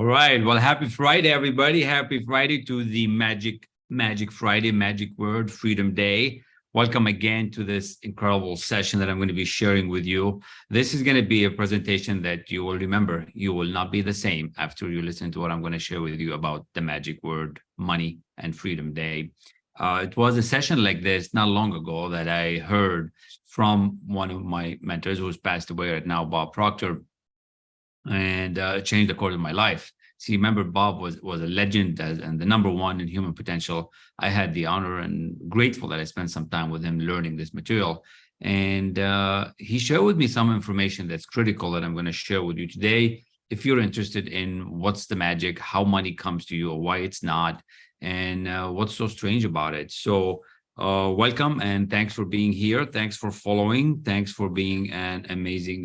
All right. Well, happy Friday, everybody. Happy Friday to the Magic Friday, magic word, Freedom Day. Welcome again to this incredible session that I'm going to be sharing with you. This is going to be a presentation that you will remember. You will not be the same after you listen to what I'm going to share with you about the magic word, money and Freedom Day. It was a session like this not long ago that I heard from one of my mentors who's passed away right now, Bob Proctor, and it changed the course of my life. See, remember, Bob was a legend and the number one in human potential. I had the honor and grateful that I spent some time with him learning this material. And he shared with me some information that's critical that I'm going to share with you today. If you're interested in what's the magic, how money comes to you, or why it's not, and what's so strange about it. So welcome and thanks for being here. Thanks for following. Thanks for being an amazing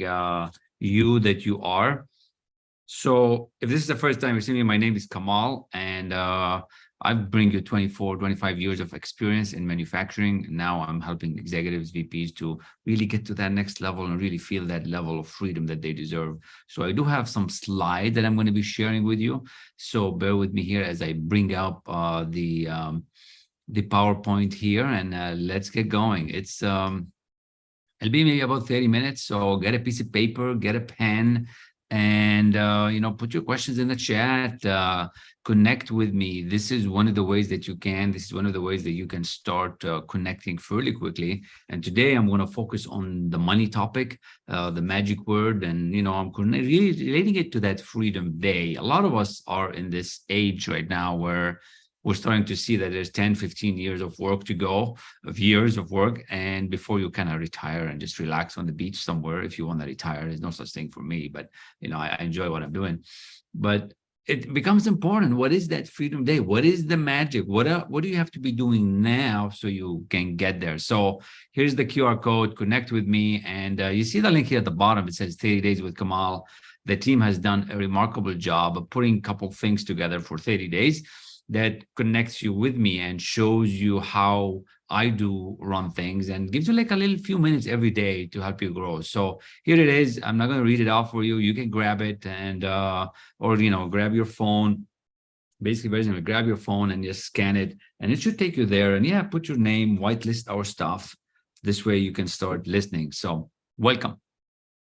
you that you are. So if this is the first time you're seeing me, my name is Kamal, and I bring you 24, 25 years of experience in manufacturing. And now I'm helping executives, VPs to really get to that next level and really feel that level of freedom that they deserve. So I do have some slides that I'm going to be sharing with you. So bear with me here as I bring up the PowerPoint here, and let's get going. It'll be maybe about 30 minutes. So get a piece of paper, get a pen, and put your questions in the chat. Connect with me. This is one of the ways that you can. This is one of the ways that you can start connecting fairly quickly. And today I'm going to focus on the money topic, the magic word, and I'm really relating it to that Freedom Day. A lot of us are in this age right now where we're starting to see that there's 10, 15 years of work to go, of years of work. And before you kind of retire and just relax on the beach somewhere, if you want to retire, there's no such thing for me, but I enjoy what I'm doing. But it becomes important. What is that Freedom Day? What is the magic? What do you have to be doing now so you can get there? So here's the QR code, connect with me. And you see the link here at the bottom. It says 30 days with Kamal. The team has done a remarkable job of putting a couple of things together for 30 days. That connects you with me and shows you how I do run things and gives you like a little few minutes every day to help you grow. So here it is. I'm not going to read it out for you. You can grab it and or grab your phone. Basically, grab your phone and just scan it, and it should take you there. And put your name, whitelist our stuff. This way you can start listening. So welcome.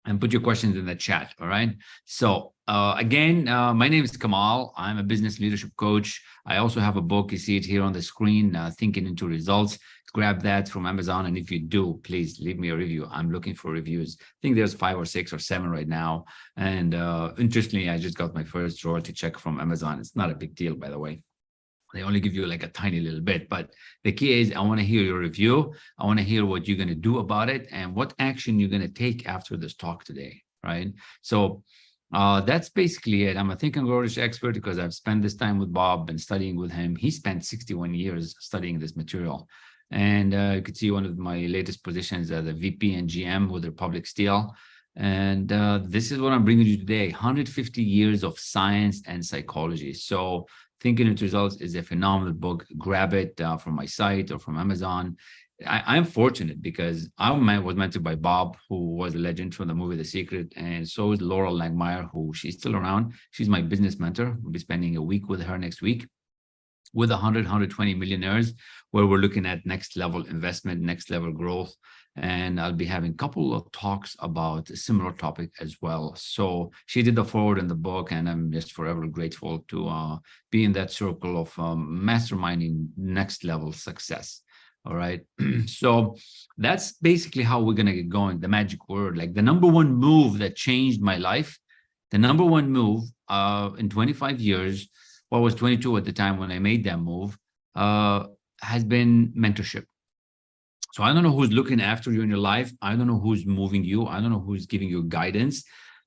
And put your questions in the chat. All right. So again, my name is Kamal. I'm a business leadership coach. I also have a book. You see it here on the screen, Thinking into Results. Grab that from Amazon. And if you do, please leave me a review. I'm looking for reviews. I think there's 5 or 6 or 7 right now. And interestingly, I just got my first royalty check from Amazon. It's not a big deal, by the way. They only give you like a tiny little bit, but the key is I want to hear your review. I want to hear what you're going to do about it and what action you're going to take after this talk today, right? So that's basically it. I'm a think and grow rich expert because I've spent this time with Bob and studying with him. He spent 61 years studying this material. And you could see one of my latest positions as a VP and GM with Republic Steel. And this is what I'm bringing you today, 150 years of science and psychology. So Thinking into Results is a phenomenal book. Grab it from my site or from Amazon. I'm fortunate because I was mentored by Bob, who was a legend from the movie The Secret, and so is Laurel Langmeyer, who she's still around. She's my business mentor. We'll be spending a week with her next week with 120 millionaires, where we're looking at next level investment, next level growth. And I'll be having a couple of talks about a similar topic as well. So she did the forward in the book, and I'm just forever grateful to be in that circle of masterminding next level success. All right. So that's basically how we're going to get going. The magic word, like the number one move that changed my life, the number one move in 25 years, well, I was 22 at the time when I made that move, has been mentorship. So I don't know who's looking after you in your life. I don't know who's moving you. I don't know who's giving you guidance.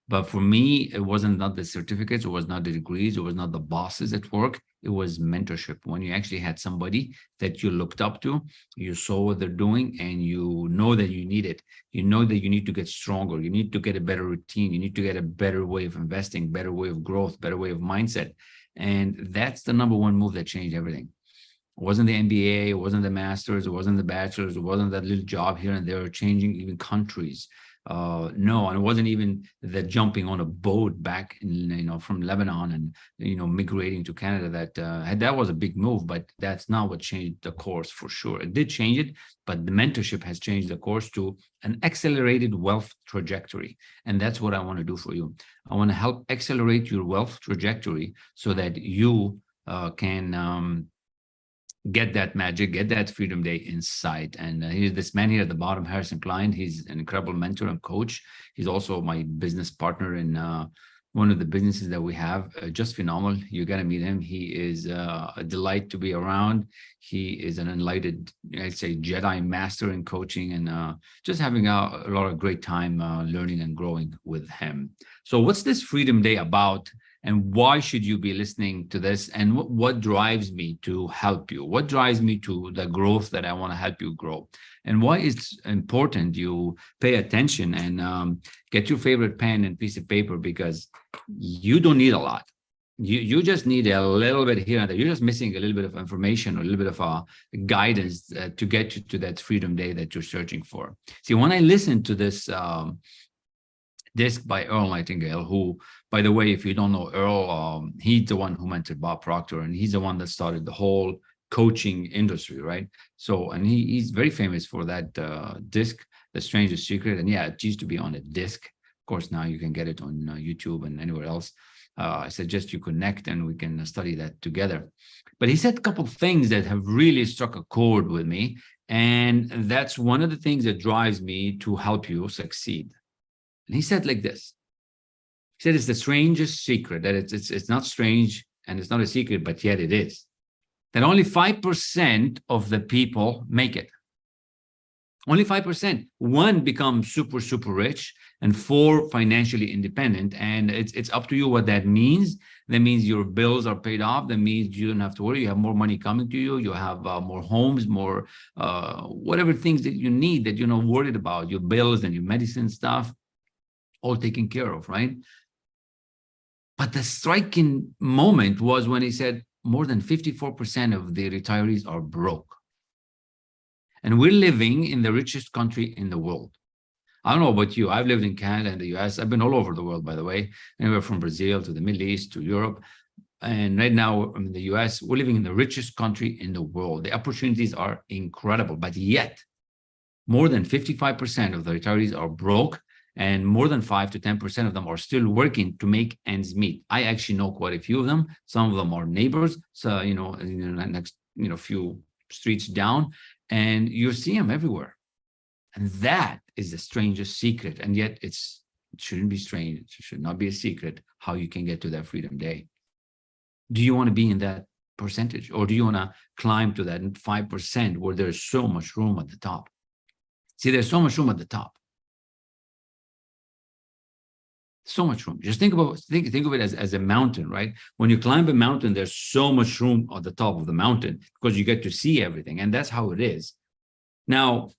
But for me, it wasn't not the certificates. It was not the degrees. It was not the bosses at work. It was mentorship. When you actually had somebody that you looked up to, you saw what they're doing, and you know that you need it. You know that you need to get stronger. You need to get a better routine. You need to get a better way of investing, better way of growth, better way of mindset. And that's the number one move that changed everything. It wasn't the MBA, it wasn't the master's, it wasn't the bachelor's, it wasn't that little job here and there, changing even countries. No, and it wasn't even the jumping on a boat back in, from Lebanon and, migrating to Canada. That was a big move, but that's not what changed the course for sure. It did change it, but the mentorship has changed the course to an accelerated wealth trajectory. And that's what I want to do for you. I want to help accelerate your wealth trajectory so that you can get that magic, get that Freedom Day insight. And here's this man here at the bottom, Harrison Klein. He's an incredible mentor and coach. He's also my business partner in one of the businesses that we have. Just phenomenal. You got to meet him. He is a delight to be around. He is an enlightened, I'd say, Jedi master in coaching, and just having a lot of great time learning and growing with him. So what's this Freedom Day about? And why should you be listening to this? And what drives me to help you? What drives me to the growth that I want to help you grow? And why it's important you pay attention and get your favorite pen and piece of paper, because you don't need a lot. You just need a little bit here and there. You're just missing a little bit of information or a little bit of guidance to get you to that Freedom Day that you're searching for. See, when I listen to this disc by Earl Nightingale, who, by the way, if you don't know Earl, he's the one who mentored Bob Proctor, and he's the one that started the whole coaching industry, right? So, and he's very famous for that disc, The Strangest Secret. And yeah, it used to be on a disc. Of course, now you can get it on YouTube and anywhere else. I suggest you connect and we can study that together. But he said a couple of things that have really struck a chord with me. And that's one of the things that drives me to help you succeed. And he said like this. He said, it's the strangest secret, that it's not strange and it's not a secret, but yet it is, that only 5% of the people make it. Only 5%. 1 becomes super, super rich, and 4 financially independent. And it's up to you what that means. That means your bills are paid off. That means you don't have to worry. You have more money coming to you. You have more homes, more whatever things that you need that you're not worried about, your bills and your medicine stuff, all taken care of, right? But the striking moment was when he said more than 54% of the retirees are broke. And we're living in the richest country in the world. I don't know about you. I've lived in Canada and the US. I've been all over the world, by the way, anywhere from Brazil to the Middle East to Europe. And right now in the US, we're living in the richest country in the world. The opportunities are incredible, but yet more than 55% of the retirees are broke, and more than 5 to 10% of them are still working to make ends meet. I actually know quite a few of them. Some of them are neighbors, so in the next few streets down, and you see them everywhere. And that is the strangest secret. And yet it shouldn't be strange. It should not be a secret how you can get to that Freedom Day. Do you want to be in that percentage, or do you want to climb to that 5% where there's so much room at the top? See, there's so much room at the top. So much room. Just think of it as a mountain, right? When you climb a mountain, there's so much room at the top of the mountain because you get to see everything, and that's how it is. Now,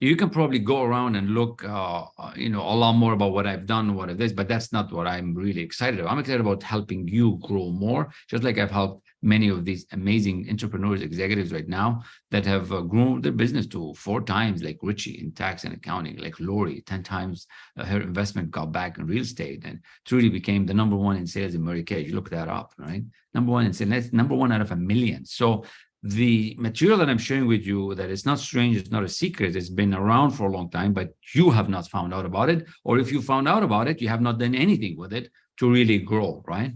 you can probably go around and look, a lot more about what I've done, what I've this, but that's not what I'm really excited about. I'm excited about helping you grow more, just like I've helped many of these amazing entrepreneurs, executives right now that have grown their business to 4 times, like Richie in tax and accounting, like Lori, 10 times her investment got back in real estate, and Trudy became the #1 in sales in Mary Kay. You look that up, right? #1 in sales, that's #1 out of 1 million. So the material that I'm sharing with you, that it's not strange, it's not a secret, it's been around for a long time, but you have not found out about it. Or if you found out about it, you have not done anything with it to really grow, right?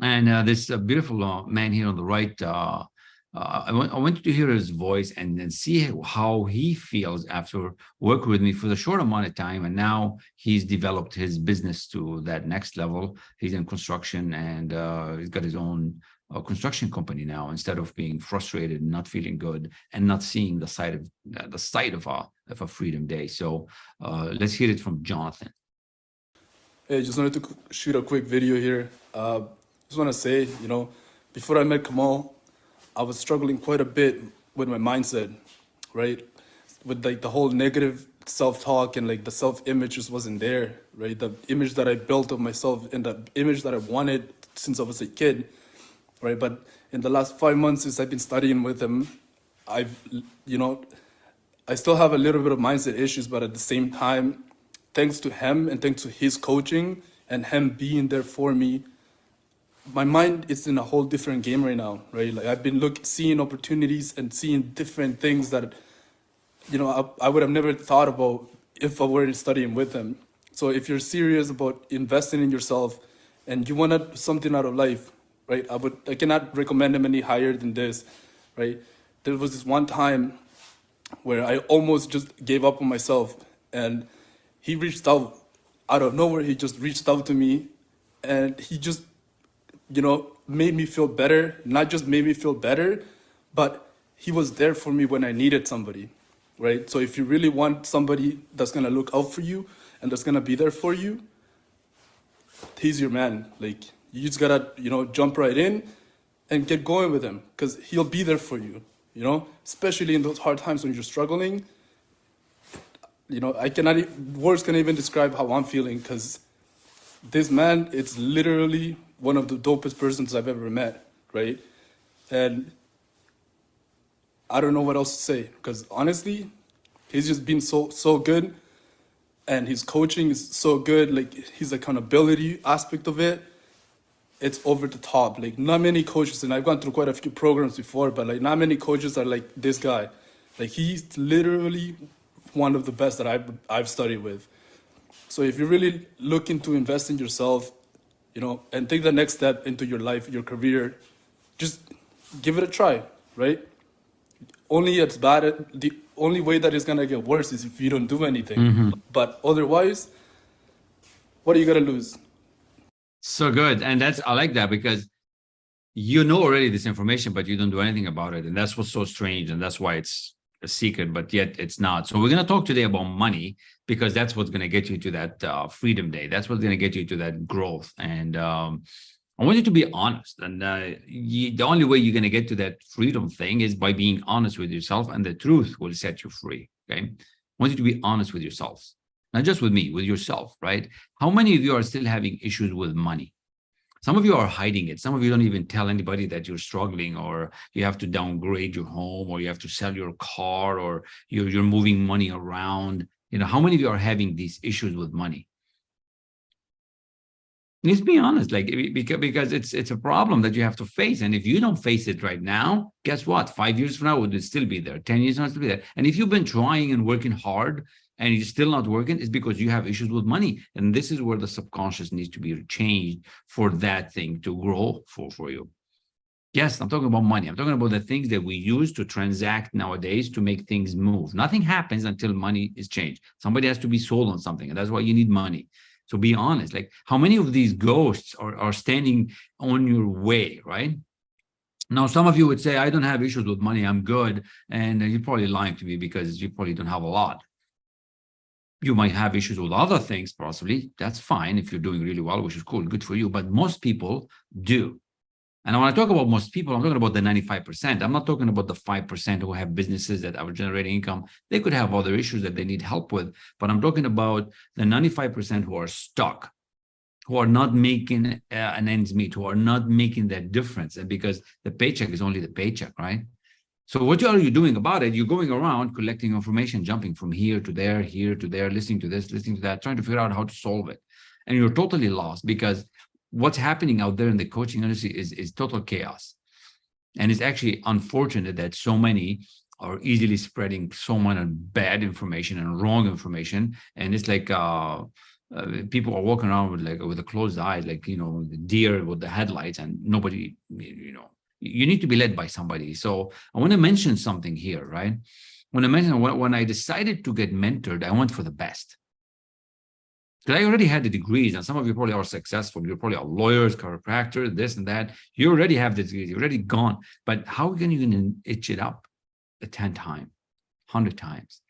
And this beautiful man here on the right, I want you to hear his voice and see how he feels after working with me for the short amount of time. And now he's developed his business to that next level. He's in construction, and he's got his own construction company now, instead of being frustrated and not feeling good and not seeing the sight of a Freedom Day. So let's hear it from Jonathan. Hey, just wanted to shoot a quick video here. Just want to say, before I met Kamal, I was struggling quite a bit with my mindset, right? With like the whole negative self-talk, and like the self-image just wasn't there, right? The image that I built of myself and the image that I wanted since I was a kid, right? But in the last 5 months since I've been studying with him, I've, you know, I still have a little bit of mindset issues, but at the same time, thanks to him and thanks to his coaching and him being there for me, my mind is in a whole different game right now, right? Like I've been seeing opportunities and seeing different things that, you know, I would have never thought about if I weren't studying with him. So if you're serious about investing in yourself and you want something out of life, right? I cannot recommend him any higher than this, right? There was this one time where I almost just gave up on myself, and he reached out of nowhere. He just reached out to me, and he just, you know, made me feel better. Not just made me feel better, but he was there for me when I needed somebody, right? So if you really want somebody that's gonna look out for you and that's gonna be there for you, he's your man. Like, you just gotta, you know, jump right in and get going with him, because he'll be there for you, you know, especially in those hard times when you're struggling. You know, words can't even describe how I'm feeling, because this man, it's literally one of the dopest persons I've ever met, right? And I don't know what else to say, because honestly, he's just been so good, and his coaching is so good. Like, his accountability aspect of it, it's over the top. Like, not many coaches, and I've gone through quite a few programs before, but like not many coaches are like this guy. Like, he's literally one of the best that I've studied with. So if you're really looking to invest in yourself, you know, and take the next step into your life, your career, just give it a try, right? The only way that it's gonna get worse is if you don't do anything. But otherwise, what are you gonna lose? So good. And I like that, because you know already this information, but you don't do anything about it. And that's what's so strange. And that's why it's a secret, but yet it's not. So we're going to talk today about money, because that's what's going to get you to that freedom day. That's what's going to get you to that growth. And I want you to be honest. And the only way you're going to get to that freedom thing is by being honest with yourself, and the truth will set you free. Okay. I want you to be honest with yourselves, not just with me, with yourself, right? How many of you are still having issues with money? Some of you are hiding it. Some of you don't even tell anybody that you're struggling, or you have to downgrade your home, or you have to sell your car, or you're moving money around. You know, how many of you are having these issues with money? Let's be honest, like, because it's a problem that you have to face. And if you don't face it right now, guess what? 5 years from now, it would still be there. 10 years from now, it'll be there. And if you've been trying and working hard and it's still not working, it's because you have issues with money. And this is where the subconscious needs to be changed for that thing to grow for you. Yes, I'm talking about money. I'm talking about the things that we use to transact nowadays to make things move. Nothing happens until money is changed. Somebody has to be sold on something, and that's why you need money. So be honest, like, how many of these ghosts are standing on your way, right? Now, some of you would say, I don't have issues with money, I'm good. And you're probably lying to me, because you probably don't have a lot. You might have issues with other things, possibly. That's fine if you're doing really well, which is cool, good for you. But most people do. And when I talk about most people, I'm talking about the 95%. I'm not talking about the 5% who have businesses that are generating income. They could have other issues that they need help with. But I'm talking about the 95% who are stuck, who are not making an ends meet, who are not making that difference. And because the paycheck is only the paycheck, right? So what are you doing about it? You're going around collecting information, jumping from here to there, listening to this, listening to that, trying to figure out how to solve it. And you're totally lost, because what's happening out there in the coaching industry is total chaos. And it's actually unfortunate that so many are easily spreading so much bad information and wrong information. And it's like people are walking around with a closed eyes, like, you know, the deer with the headlights, and nobody, you know, you need to be led by somebody. So I want to mention something here, right? When I decided to get mentored, I went for the best. Because I already had the degrees, and some of you probably are successful. You're probably a lawyers, chiropractor, this and that. You already have the degrees. You're already gone. But how can you even itch it up 10 times, 100 times?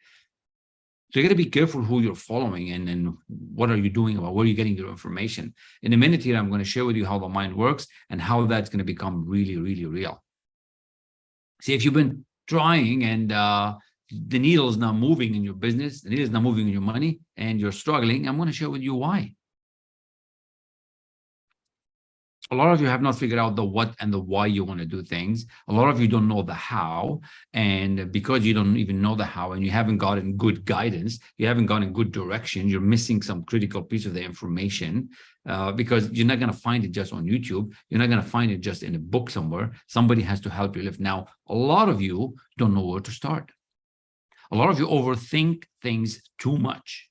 So you got to be careful who you're following, and what are you doing, about where are you getting your information. In a minute here, I'm going to share with you how the mind works and how that's going to become really, really real. See, if you've been trying and the needle is not moving in your business, the needle is not moving in your money, and you're struggling, I'm going to share with you why. A lot of you have not figured out the what and the why you want to do things. A lot of you don't know the how. And because you don't even know the how and you haven't gotten good guidance, you haven't gotten good direction, you're missing some critical piece of the information because you're not going to find it just on YouTube. You're not going to find it just in a book somewhere. Somebody has to help you live. Now, a lot of you don't know where to start. A lot of you overthink things too much.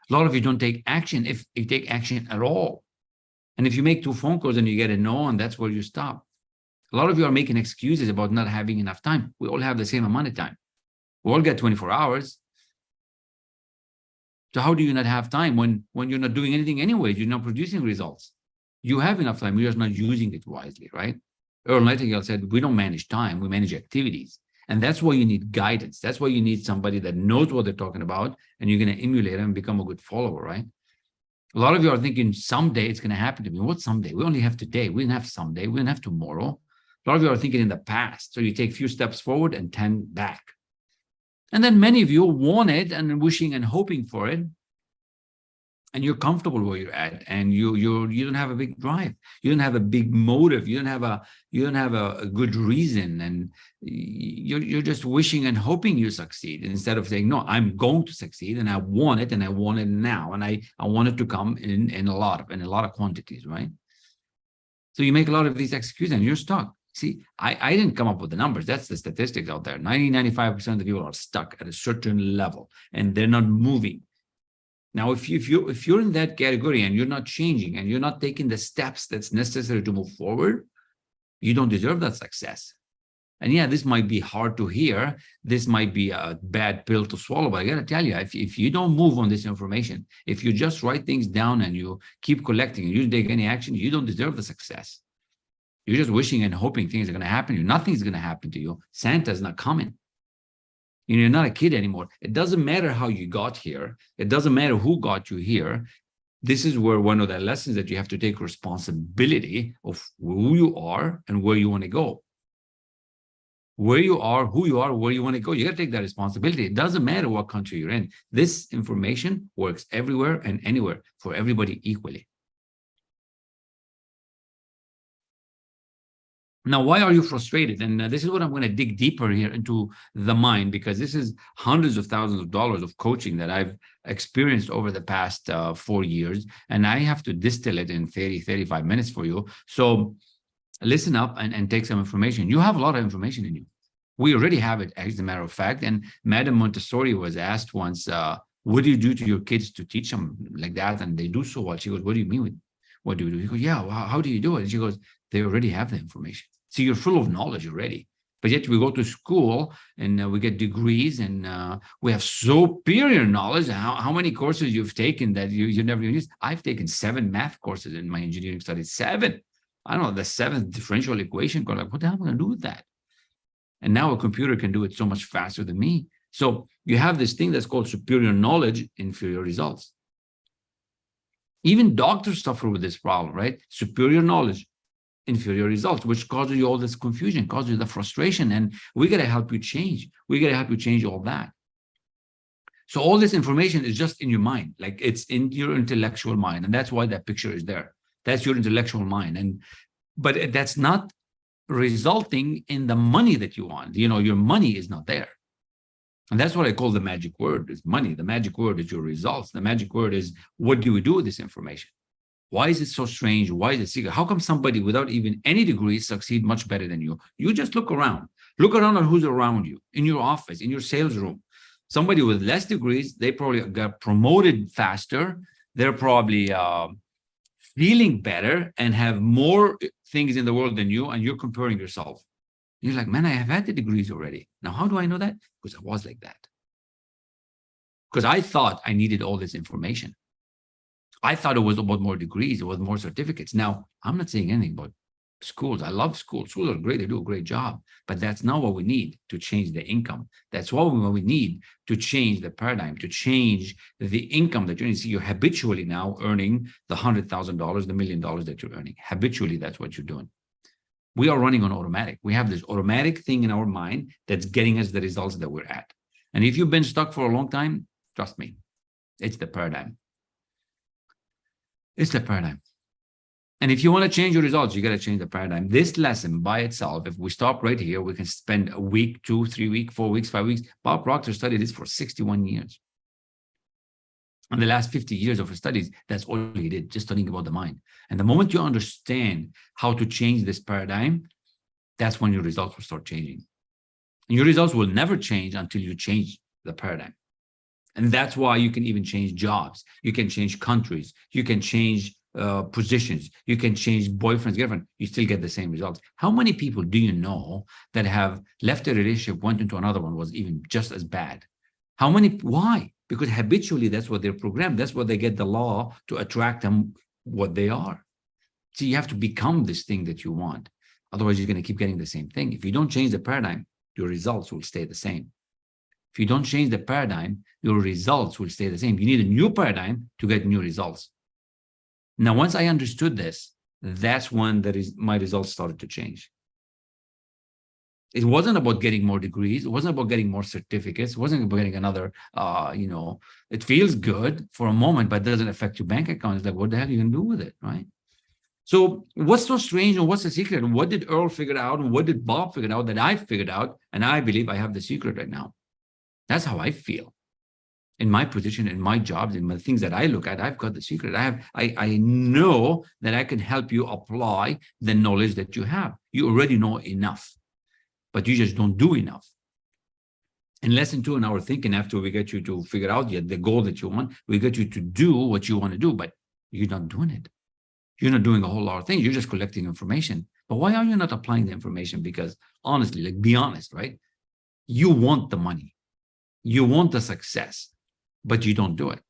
A lot of you don't take action if you take action at all. And if you make 2 phone calls and you get a no, and that's where you stop. A lot of you are making excuses about not having enough time. We all have the same amount of time. We all get 24 hours. So how do you not have time when you're not doing anything anyway? You're not producing results. You have enough time. You're just not using it wisely, right? Earl Nightingale said, we don't manage time. We manage activities. And that's why you need guidance. That's why you need somebody that knows what they're talking about, and you're going to emulate them and become a good follower, right? A lot of you are thinking someday it's going to happen to me. What someday? We only have today. We don't have someday. We don't have tomorrow. A lot of you are thinking in the past. So you take a few steps forward and 10 back. And then many of you want it and wishing and hoping for it. And you're comfortable where you're at, and you don't have a big drive. You don't have a big motive. You don't have a good reason, and you're just wishing and hoping you succeed instead of saying, no, I'm going to succeed, and I want it, and I want it now, and I want it to come in a lot of quantities, right? So you make a lot of these excuses, and you're stuck. See, I didn't come up with the numbers. That's the statistics out there. 95% of the people are stuck at a certain level, and they're not moving. Now, if you're in that category and you're not changing and you're not taking the steps that's necessary to move forward, you don't deserve that success. And yeah, this might be hard to hear. This might be a bad pill to swallow, but I got to tell you, if you don't move on this information, if you just write things down and you keep collecting and you don't take any action, you don't deserve the success. You're just wishing and hoping things are going to happen to you. Nothing's going to happen to you. Santa's not coming. You're not a kid anymore. It doesn't matter how you got here. It doesn't matter who got you here. This is where one of the lessons that you have to take responsibility of who you are and where you want to go. Where you are, who you are, where you want to go. You got to take that responsibility. It doesn't matter what country you're in. This information works everywhere and anywhere for everybody equally. Now, why are you frustrated? And this is what I'm going to dig deeper here into the mind, because this is hundreds of thousands of dollars of coaching that I've experienced over the past 4 years. And I have to distill it in 30, 35 minutes for you. So listen up and take some information. You have a lot of information in you. We already have it, as a matter of fact. And Madame Montessori was asked once, what do you do to your kids to teach them like that? And they do so well. She goes, what do you mean with what do you do? He goes, yeah, well, how do you do it? And she goes, they already have the information. See, you're full of knowledge already. But yet we go to school and we get degrees and we have superior knowledge. How many courses you've taken that you never used? I've taken 7 math courses in my engineering studies. 7. I don't know, the 7th differential equation. Like, what the hell am I going to do with that? And now a computer can do it so much faster than me. So you have this thing that's called superior knowledge, inferior results. Even doctors suffer with this problem, right? Superior knowledge, inferior results, which causes you all this confusion, causes you the frustration. And we got to help you change. We got to help you change all that. So all this information is just in your mind, like it's in your intellectual mind. And that's why that picture is there. That's your intellectual mind. But that's not resulting in the money that you want. You know, your money is not there. And that's what I call the magic word, is money. The magic word is your results. The magic word is, what do we do with this information? Why is it so strange? Why is it secret? How come somebody without even any degrees succeed much better than you? You just look around. Look around at who's around you, in your office, in your sales room. Somebody with less degrees, they probably got promoted faster. They're probably feeling better and have more things in the world than you, and you're comparing yourself. You're like, man, I have had the degrees already. Now, how do I know that? Because I was like that. Because I thought I needed all this information. I thought it was about more degrees, it was more certificates. Now, I'm not saying anything about schools. I love schools. Schools are great. They do a great job. But that's not what we need to change the income. That's what we need to change the paradigm, to change the income that you're earning. See, you're habitually now earning the $100,000, the $1 million that you're earning. Habitually, that's what you're doing. We are running on automatic. We have this automatic thing in our mind that's getting us the results that we're at. And if you've been stuck for a long time, trust me, it's the paradigm. It's the paradigm. And if you want to change your results, you got to change the paradigm. This lesson by itself, if we stop right here, we can spend a week, 2, 3 weeks, 4 weeks, 5 weeks. Bob Proctor studied this for 61 years. In the last 50 years of his studies, that's all he did, just studying about the mind. And the moment you understand how to change this paradigm, that's when your results will start changing. And your results will never change until you change the paradigm. And that's why you can even change jobs. You can change countries. You can change positions. You can change boyfriends, girlfriend. You still get the same results. How many people do you know that have left a relationship, went into another one, was even just as bad? How many? Why? Because habitually, that's what they're programmed. That's what they get the law to attract them what they are. So you have to become this thing that you want. Otherwise, you're going to keep getting the same thing. If you don't change the paradigm, your results will stay the same. If you don't change the paradigm, your results will stay the same. You need a new paradigm to get new results. Now, once I understood this, that's when my results started to change. It wasn't about getting more degrees. It wasn't about getting more certificates. It wasn't about getting another, it feels good for a moment, but it doesn't affect your bank account. It's like, what the hell are you going to do with it, right? So what's so strange and what's the secret? What did Earl figure out? And what did Bob figure out that I figured out? And I believe I have the secret right now. That's how I feel. In my position, in my jobs, in the things that I look at, I've got the secret. I know that I can help you apply the knowledge that you have. You already know enough, but you just don't do enough. In lesson 2 in our thinking, after we get you to figure out the goal that you want, we get you to do what you want to do, but you're not doing it. You're not doing a whole lot of things. You're just collecting information. But why are you not applying the information? Because honestly, like, be honest, right? You want the money. You want the success, but you don't do it.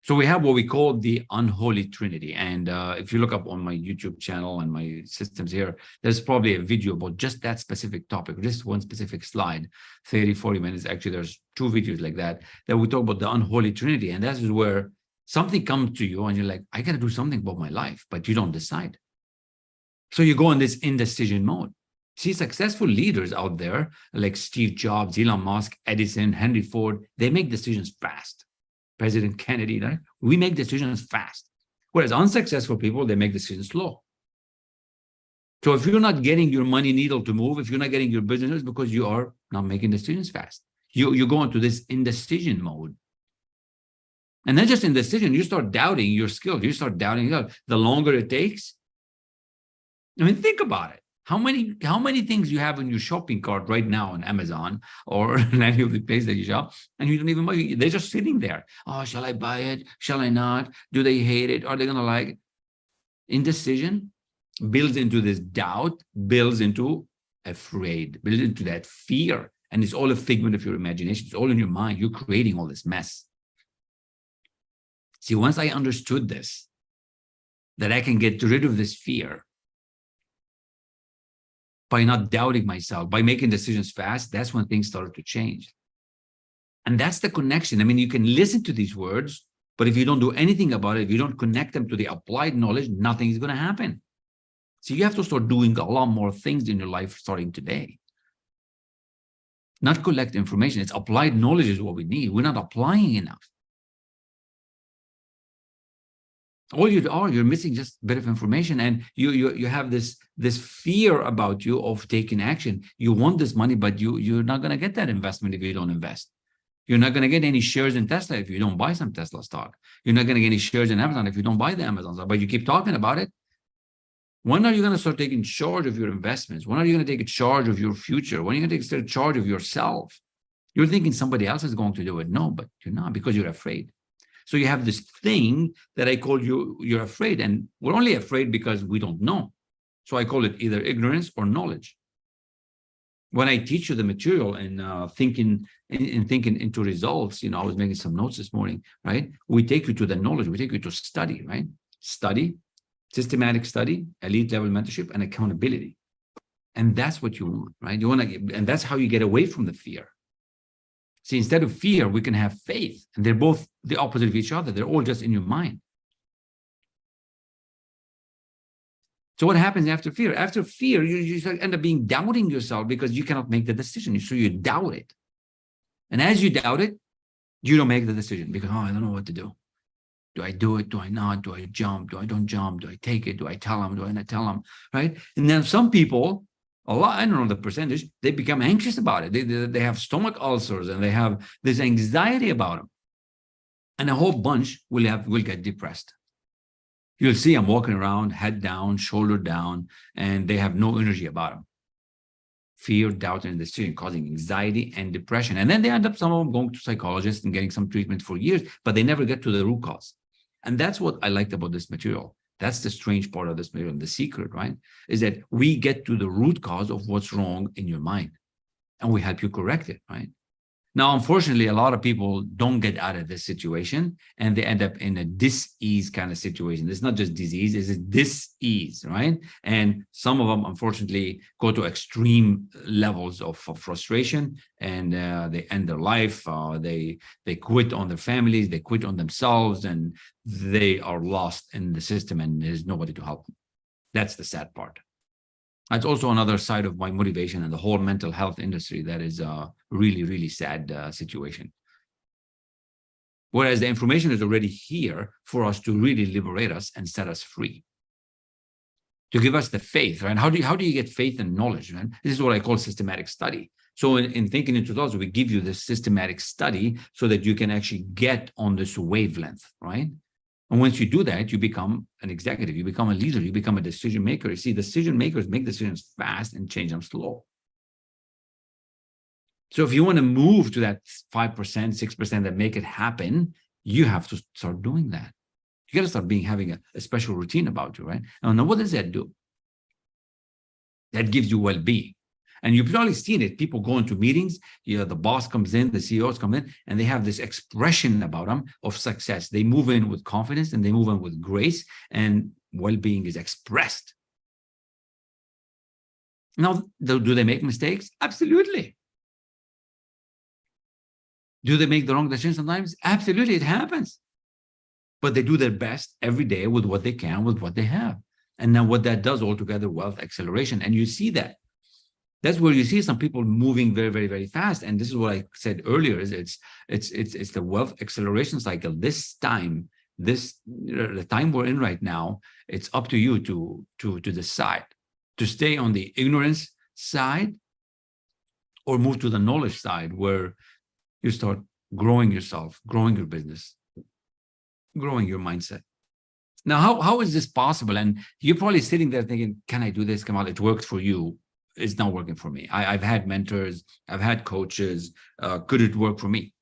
So we have what we call the unholy trinity. And if you look up on my YouTube channel and my systems here, there's probably a video about just that specific topic, just one specific slide, 30, 40 minutes. Actually, there's 2 videos like that we talk about the unholy trinity. And that is where something comes to you and you're like, I got to do something about my life, but you don't decide. So you go in this indecision mode. See, successful leaders out there like Steve Jobs, Elon Musk, Edison, Henry Ford, they make decisions fast. President Kennedy, right? We make decisions fast. Whereas unsuccessful people, they make decisions slow. So if you're not getting your money needle to move, if you're not getting your business, it's because you are not making decisions fast. You go into this indecision mode. And not just indecision, you start doubting your skills. You start doubting the longer it takes. I mean, think about it. How many things you have in your shopping cart right now on Amazon or in any of the places that you shop, and you don't even buy it? They're just sitting there. Oh, shall I buy it? Shall I not? Do they hate it? Are they gonna like it? Indecision builds into this doubt, builds into afraid, builds into that fear. And it's all a figment of your imagination. It's all in your mind. You're creating all this mess. See, once I understood this, that I can get rid of this fear by not doubting myself, by making decisions fast, that's when things started to change. And that's the connection. I mean, you can listen to these words, but if you don't do anything about it, if you don't connect them to the applied knowledge, nothing is going to happen. So you have to start doing a lot more things in your life starting today. Not collect information. It's applied knowledge is what we need. We're not applying enough. All you're missing just a bit of information, and you have this fear about you of taking action. You want this money, but you're not going to get that investment if you don't invest. You're not going to get any shares in Tesla if you don't buy some Tesla stock. You're not going to get any shares in Amazon if you don't buy the Amazon stock, but you keep talking about it. When are you going to start taking charge of your investments? When are you going to take charge of your future? When are you going to take charge of yourself? You're thinking somebody else is going to do it. No, but you're not, because you're afraid. So you have this thing that I call you're afraid, and we're only afraid because we don't know. So I call it either ignorance or knowledge. When I teach you the material and thinking into results, I was making some notes this morning, right? We take you to the knowledge. We take you to study, right? Study, systematic study, elite level mentorship, and accountability. And that's what you want, right? And that's how you get away from the fear. See, instead of fear, we can have faith. And they're both the opposite of each other. They're all just in your mind. So what happens after fear? After fear, you end up doubting yourself because you cannot make the decision. So you doubt it. And as you doubt it, you don't make the decision because, I don't know what to do. Do I do it? Do I not? Do I jump? Do I don't jump? Do I take it? Do I tell them? Do I not tell them? Right? And then some people, a lot, I don't know the percentage, they become anxious about it. They have stomach ulcers and they have this anxiety about them. And a whole bunch will get depressed. You'll see them walking around, head down, shoulder down, and they have no energy about them. Fear, doubt, and indecision causing anxiety and depression. And then they end up, some of them, going to psychologists and getting some treatment for years, but they never get to the root cause. And that's what I liked about this material. That's the strange part of this material. The secret, right, is that we get to the root cause of what's wrong in your mind, and we help you correct it, right? Now, unfortunately, a lot of people don't get out of this situation and they end up in a dis-ease kind of situation. It's not just disease, it's a dis-ease, right? And some of them, unfortunately, go to extreme levels of frustration and they end their life. They quit on their families, they quit on themselves, and they are lost in the system and there's nobody to help them. That's the sad part. That's also another side of my motivation and the whole mental health industry. That is a really, really sad situation. Whereas the information is already here for us to really liberate us and set us free, to give us the faith, right? How do you get faith and knowledge, right? This is what I call systematic study. So in Thinking in 2000, we give you this systematic study so that you can actually get on this wavelength, right? And once you do that, you become an executive, you become a leader, you become a decision maker. You see, decision makers make decisions fast and change them slow. So if you want to move to that 5%, 6% that make it happen, you have to start doing that. You got to start having a special routine about you, right? Now, what does that do? That gives you well-being. And you've probably seen it. People go into meetings, the boss comes in, the CEOs come in, and they have this expression about them of success. They move in with confidence and they move in with grace, and well-being is expressed. Now, do they make mistakes? Absolutely. Do they make the wrong decision sometimes? Absolutely, it happens. But they do their best every day with what they can, with what they have. And now what that does altogether, wealth acceleration. And you see that. That's where you see some people moving very, very, very fast. And this is what I said earlier, is it's the wealth acceleration cycle. This time, the time we're in right now, it's up to you to decide to stay on the ignorance side or move to the knowledge side, where you start growing yourself, growing your business, growing your mindset. Now, how is this possible? And you're probably sitting there thinking, can I do this, Kamal? It worked for you. It's not working for me. I've had mentors, I've had coaches. Could it work for me?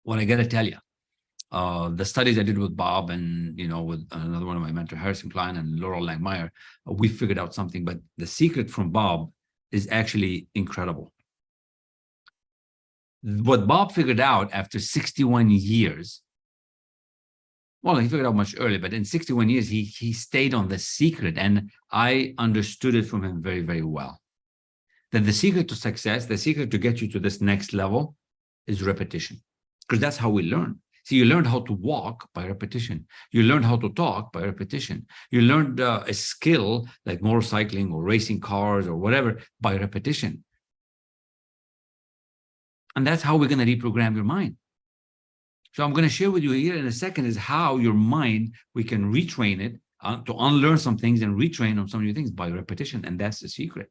Well, I got to tell you, the studies I did with Bob and, with another one of my mentors, Harrison Klein and Laurel Langmeyer, we figured out something. But the secret from Bob is actually incredible. What Bob figured out after 61 years, well, he figured out much earlier, but in 61 years, he stayed on the secret, and I understood it from him very, very well. That the secret to success, the secret to get you to this next level is repetition, because that's how we learn. See, you learned how to walk by repetition. You learned how to talk by repetition. You learned a skill like motorcycling or racing cars or whatever by repetition. And that's how we're going to reprogram your mind. So I'm going to share with you here in a second is how your mind, we can retrain it to unlearn some things and retrain on some new things by repetition. And that's the secret.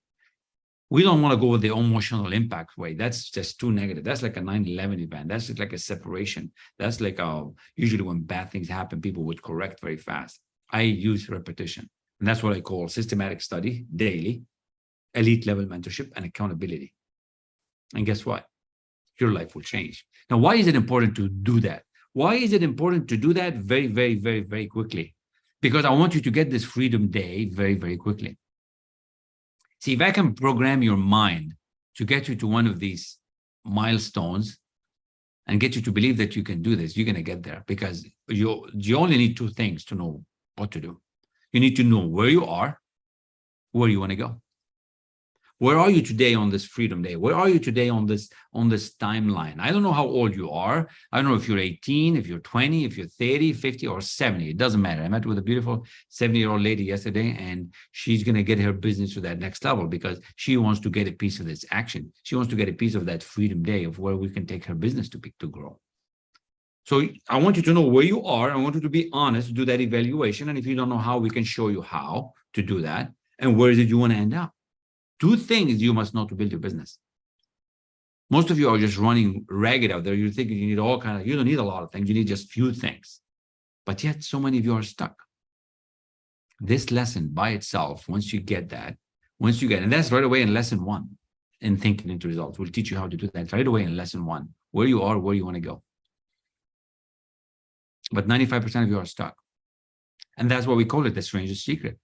We don't want to go with the emotional impact way. That's just too negative. That's like a 9/11 event. That's just like a separation. That's like usually when bad things happen, people would correct very fast. I use repetition. And that's what I call systematic study, daily, elite level mentorship, and accountability. And guess what? Your life will change. Now, why is it important to do that? Why is it important to do that very, very, very, very quickly? Because I want you to get this Freedom Day very, very quickly. See, if I can program your mind to get you to one of these milestones and get you to believe that you can do this, you're going to get there, because you only need two things to know what to do. You need to know where you are, where you want to go. Where are you today on this Freedom Day? Where are you today on this timeline? I don't know how old you are. I don't know if you're 18, if you're 20, if you're 30, 50, or 70. It doesn't matter. I met with a beautiful 70-year-old lady yesterday, and she's going to get her business to that next level because she wants to get a piece of this action. She wants to get a piece of that Freedom Day of where we can take her business to grow. So I want you to know where you are. I want you to be honest, do that evaluation. And if you don't know how, we can show you how to do that. And where did you want to end up? Two things you must know to build your business. Most of you are just running ragged out there. You're thinking you need all kinds of, you don't need a lot of things. You need just few things. But yet so many of you are stuck. This lesson by itself, once you get that, and that's right away in lesson 1 in thinking into results. We'll teach you how to do that right away in lesson 1, where you are, where you want to go. But 95% of you are stuck. And that's why we call it the strangest secret.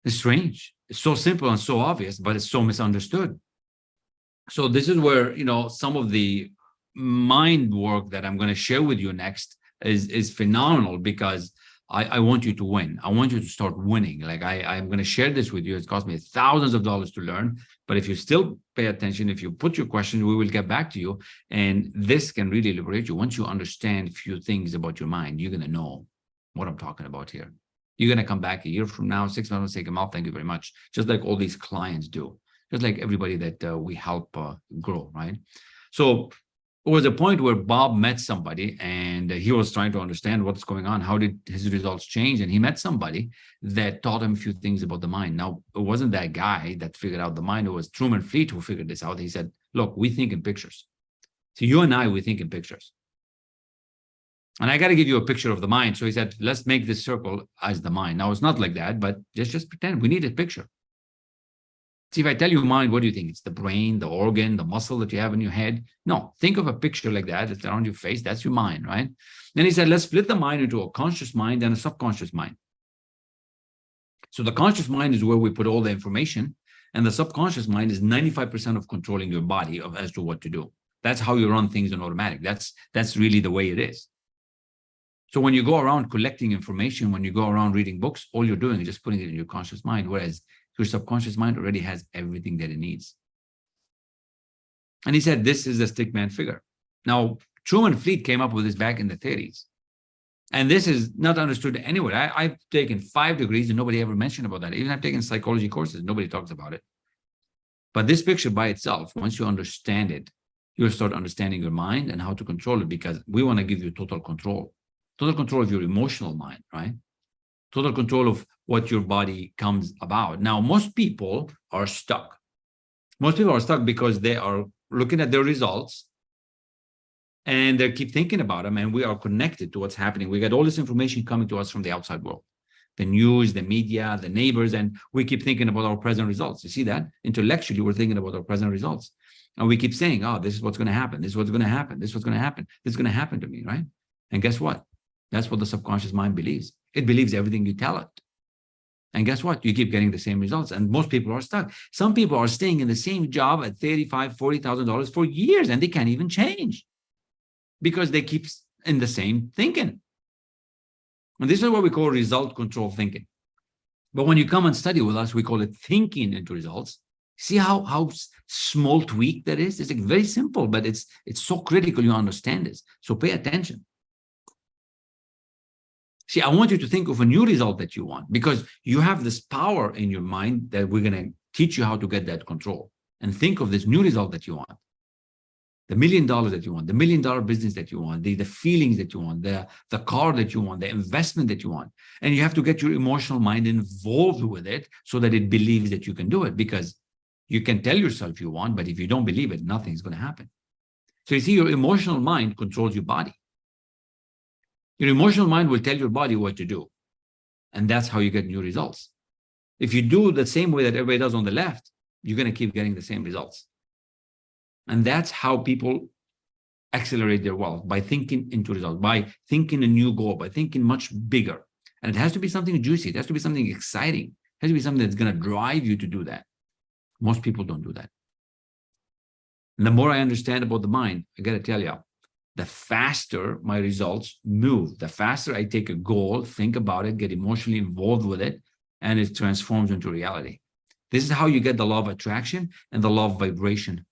It's strange. It's so simple and so obvious, but it's so misunderstood. So this is where, some of the mind work that I'm going to share with you next is phenomenal, because I want you to win. I want you to start winning. Like I'm going to share this with you. It's cost me thousands of dollars to learn. But if you still pay attention, if you put your questions, we will get back to you. And this can really liberate you. Once you understand a few things about your mind, you're going to know what I'm talking about here. You're going to come back a year from now, 6 months, and say, Kamal, thank you very much. Just like all these clients do. Just like everybody that we help grow, right? So there was a point where Bob met somebody and he was trying to understand what's going on. How did his results change? And he met somebody that taught him a few things about the mind. Now, it wasn't that guy that figured out the mind. It was Truman Fleet who figured this out. He said, look, we think in pictures. So you and I, we think in pictures. And I got to give you a picture of the mind. So he said, let's make this circle as the mind. Now, it's not like that, but just pretend we need a picture. See, if I tell you mind, what do you think? It's the brain, the organ, the muscle that you have in your head? No, think of a picture like that. It's around your face. That's your mind, right? Then he said, let's split the mind into a conscious mind and a subconscious mind. So the conscious mind is where we put all the information, and the subconscious mind is 95% of controlling your body as to what to do. That's how you run things in automatic. That's really the way it is. So when you go around collecting information, when you go around reading books, all you're doing is just putting it in your conscious mind, whereas your subconscious mind already has everything that it needs. And he said, this is the stickman figure. Now, Truman Fleet came up with this back in the 30s. And this is not understood anywhere. I've taken 5 degrees and nobody ever mentioned about that. Even I've taken psychology courses, nobody talks about it. But this picture by itself, once you understand it, you'll start understanding your mind and how to control it, because we want to give you total control of your emotional mind, right? Total control of what your body comes about. Now, most people are stuck. Most people are stuck because they are looking at their results and they keep thinking about them, and we are connected to what's happening. We get all this information coming to us from the outside world, the news, the media, the neighbors, and we keep thinking about our present results. You see that? Intellectually, we're thinking about our present results. And we keep saying, oh, this is what's going to happen. This is what's going to happen. This is what's going to happen. This is going to happen to me, right? And guess what? That's what the subconscious mind believes. It believes everything you tell it. And guess what? You keep getting the same results. And most people are stuck. Some people are staying in the same job at $35,000, $40,000 for years, and they can't even change because they keep in the same thinking. And this is what we call result control thinking. But when you come and study with us, we call it thinking into results. See how small tweak that is? It's like very simple, but it's so critical you understand this. So pay attention. See, I want you to think of a new result that you want, because you have this power in your mind that we're going to teach you how to get that control. And think of this new result that you want. The $1 million that you want, the $1 million business that you want, the feelings that you want, the car that you want, the investment that you want. And you have to get your emotional mind involved with it so that it believes that you can do it, because you can tell yourself you want, but if you don't believe it, nothing's going to happen. So you see, your emotional mind controls your body. Your emotional mind will tell your body what to do. And that's how you get new results. If you do the same way that everybody does on the left, you're going to keep getting the same results. And that's how people accelerate their wealth, by thinking into results, by thinking a new goal, by thinking much bigger. And it has to be something juicy. It has to be something exciting. It has to be something that's going to drive you to do that. Most people don't do that. And the more I understand about the mind, I got to tell you, the faster my results move, the faster I take a goal, think about it, get emotionally involved with it, and it transforms into reality. This is how you get the law of attraction and the law of vibration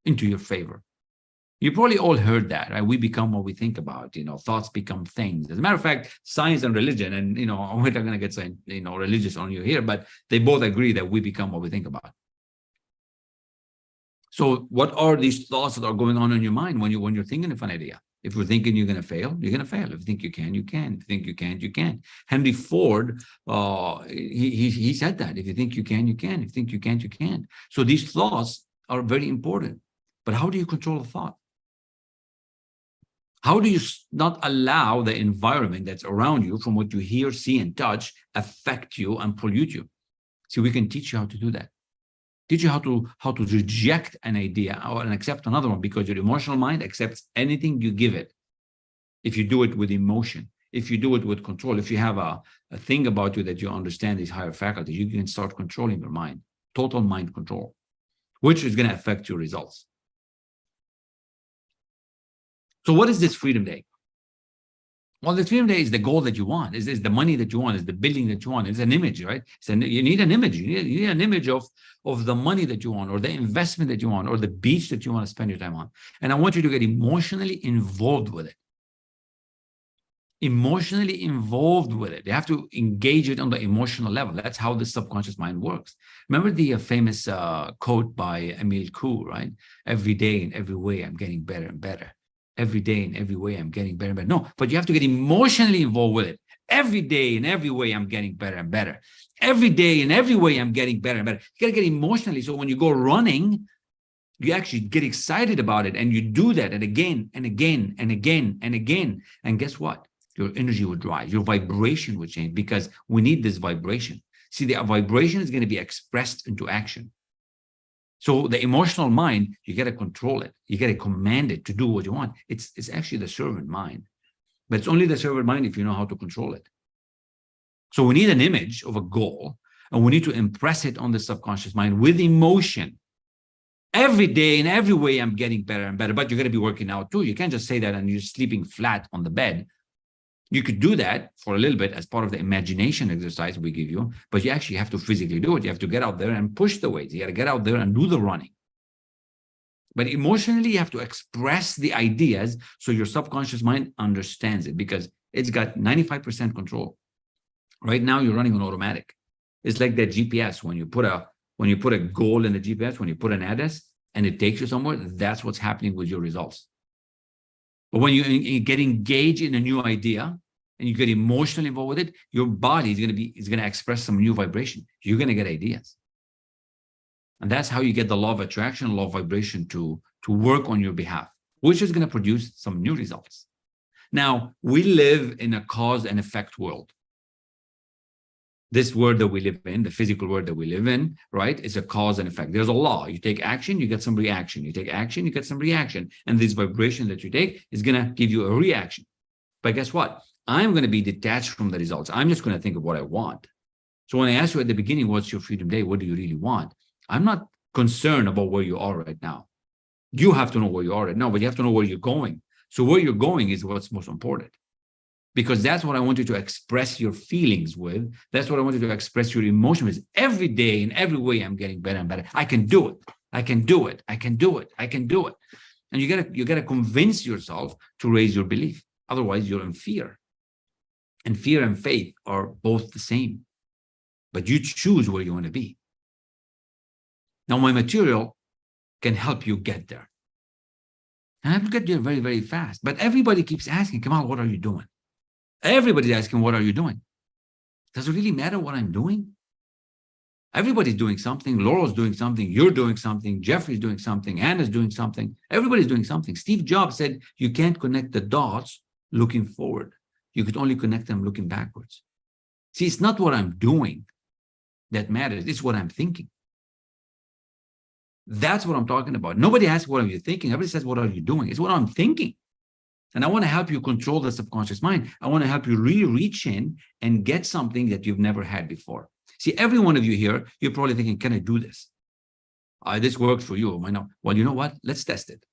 into your favor. You probably all heard that, right? We become what we think about, thoughts become things. As a matter of fact, science and religion, and, we're not going to get, religious on you here, but they both agree that we become what we think about. So what are these thoughts that are going on in your mind when you're thinking of an idea? If you're thinking you're going to fail, you're going to fail. If you think you can, you can. If you think you can't, you can. Henry Ford, he said that. If you think you can, you can. If you think you can't, you can't. So these thoughts are very important. But how do you control the thought? How do you not allow the environment that's around you, from what you hear, see, and touch, affect you and pollute you? See, we can teach you how to do that. Teach you how to reject an idea and accept another one, because your emotional mind accepts anything you give it. If you do it with emotion, if you do it with control, if you have a thing about you that you understand these higher faculties, you can start controlling your mind, total mind control, which is going to affect your results. So what is this Freedom Day? Well, the Freedom Day is the goal that you want, is the money that you want, is the building that you want. It's an image, right? You need an image. You need an image of the money that you want, or the investment that you want, or the beach that you want to spend your time on. And I want you to get emotionally involved with it. Emotionally involved with it. You have to engage it on the emotional level. That's how the subconscious mind works. Remember the famous quote by Emile Coué, right? Every day in every way, I'm getting better and better. Every day in every way, I'm getting better and better. No, but you have to get emotionally involved with it. Every day in every way, I'm getting better and better. Every day in every way, I'm getting better and better. You got to get emotionally. So when you go running, you actually get excited about it, and you do that, and again and again and again and again. And guess what? Your energy would rise. Your vibration would change, because we need this vibration. See, the vibration is going to be expressed into action. So the emotional mind, you got to control it. You got to command it to do what you want. It's actually the servant mind, but it's only the servant mind if you know how to control it. So we need an image of a goal, and we need to impress it on the subconscious mind with emotion. Every day in every way, I'm getting better and better. But you got to be working out too. You can't just say that and you're sleeping flat on the bed. You could do that for a little bit as part of the imagination exercise we give you, but you actually have to physically do it. You have to get out there and push the weights. You got to get out there and do the running. But emotionally, you have to express the ideas so your subconscious mind understands it, because it's got 95% control. Right now, you're running on automatic. It's like that GPS. When you put a goal in the GPS, when you put an address and it takes you somewhere, that's what's happening with your results. But when you get engaged in a new idea and you get emotionally involved with it, your body is going to express some new vibration. You're going to get ideas. And that's how you get the law of attraction, law of vibration to work on your behalf, which is going to produce some new results. Now, we live in a cause and effect world. This world that we live in, the physical world that we live in, right, is a cause and effect. There's a law. You take action, you get some reaction. You take action, you get some reaction. And this vibration that you take is going to give you a reaction. But guess what? I'm going to be detached from the results. I'm just going to think of what I want. So when I asked you at the beginning, what's your Freedom Day? What do you really want? I'm not concerned about where you are right now. You have to know where you are right now, but you have to know where you're going. So where you're going is what's most important. Because that's what I want you to express your feelings with. That's what I want you to express your emotion with. Every day, in every way, I'm getting better and better. I can do it. I can do it. I can do it. I can do it. And you gotta convince yourself to raise your belief. Otherwise, you're in fear. And fear and faith are both the same. But you choose where you want to be. Now, my material can help you get there. And I will get there very, very fast. But everybody keeps asking, Kamal, what are you doing? Everybody's asking, what are you doing? Does it really matter what I'm doing? Everybody's doing something. Laurel's doing something. You're doing something. Jeffrey's doing something. Anna's doing something. Everybody's doing something. Steve Jobs said, you can't connect the dots looking forward. You could only connect them looking backwards. See, it's not what I'm doing that matters. It's what I'm thinking. That's what I'm talking about. Nobody asks, what are you thinking? Everybody says, what are you doing? It's what I'm thinking. And I want to help you control the subconscious mind. I want to help you really reach in and get something that you've never had before. See, every one of you here, you're probably thinking, can I do this? This works for you. Why not? Well, you know what? Let's test it.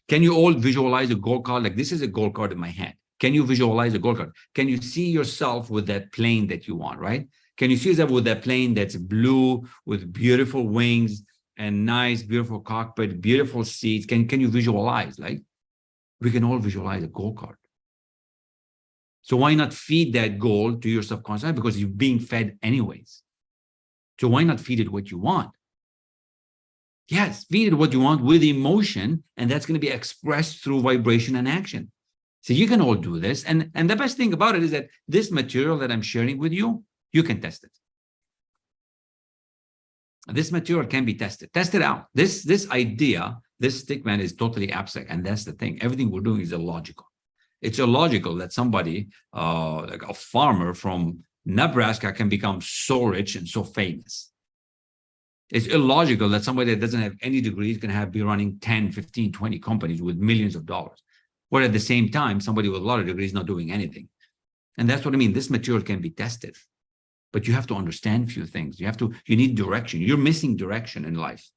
Can you all visualize a goal card? Like, this is a goal card in my hand. Can you visualize a goal card? Can you see yourself with that plane that you want, right? Can you see yourself with that plane that's blue with beautiful wings and nice, beautiful cockpit, beautiful seats? Can you visualize? Like, we can all visualize a goal card. So why not feed that goal to your subconscious? Because you're being fed anyways. So why not feed it what you want? Yes, feed it what you want with emotion, and that's going to be expressed through vibration and action. So you can all do this. And the best thing about it is that this material that I'm sharing with you, you can test it. This material can be tested. Test it out. This idea, this statement is totally abstract. And that's the thing. Everything we're doing is illogical. It's illogical that somebody, like a farmer from Nebraska, can become so rich and so famous. It's illogical that somebody that doesn't have any degrees can be running 10, 15, 20 companies with millions of dollars. Where at the same time, somebody with a lot of degrees not doing anything. And that's what I mean. This material can be tested. But you have to understand a few things. You need direction. You're missing direction in life.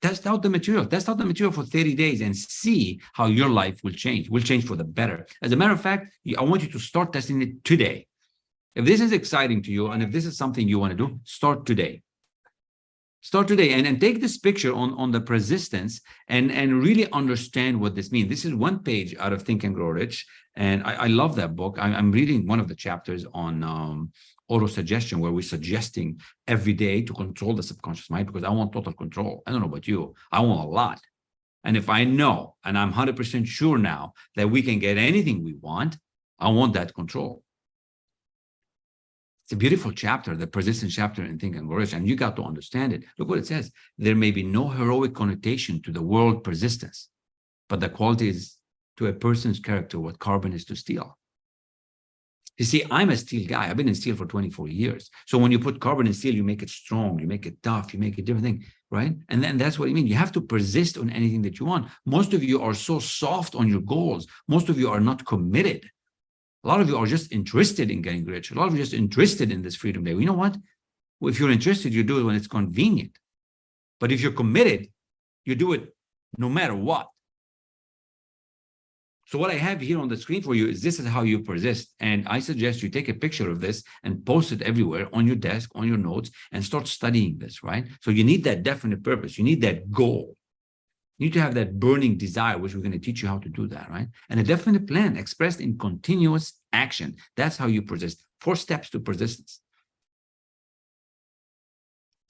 Test out the material. Test out the material for 30 days and see how your life will change. Will change for the better. As a matter of fact, I want you to start testing it today. If this is exciting to you and if this is something you want to do, start today. Start today and take this picture on the persistence and really understand what this means. This is one page out of Think and Grow Rich. And I love that book. I'm reading one of the chapters on auto-suggestion, where we're suggesting every day to control the subconscious mind, because I want total control. I don't know about you. I want a lot. And if I know, and I'm 100% sure now that we can get anything we want, I want that control. It's a beautiful chapter, the persistence chapter in Think and Grow Rich, and you got to understand it. Look what it says. There may be no heroic connotation to the word persistence, but the quality is to a person's character what carbon is to steel. You see, I'm a steel guy. I've been in steel for 24 years. So when you put carbon in steel, you make it strong, you make it tough, you make it different thing, right? And then that's what I mean. You have to persist on anything that you want. Most of you are so soft on your goals. Most of you are not committed. A lot of you are just interested in getting rich. A lot of you are just interested in this Freedom Day. Well, you know what? Well, if you're interested, you do it when it's convenient. But if you're committed, you do it no matter what. So what I have here on the screen for you is this is how you persist. And I suggest you take a picture of this and post it everywhere on your desk, on your notes, and start studying this, right? So you need that definite purpose. You need that goal. You need to have that burning desire, which we're going to teach you how to do that, right? And a definite plan expressed in continuous action. That's how you persist. 4 steps to persistence.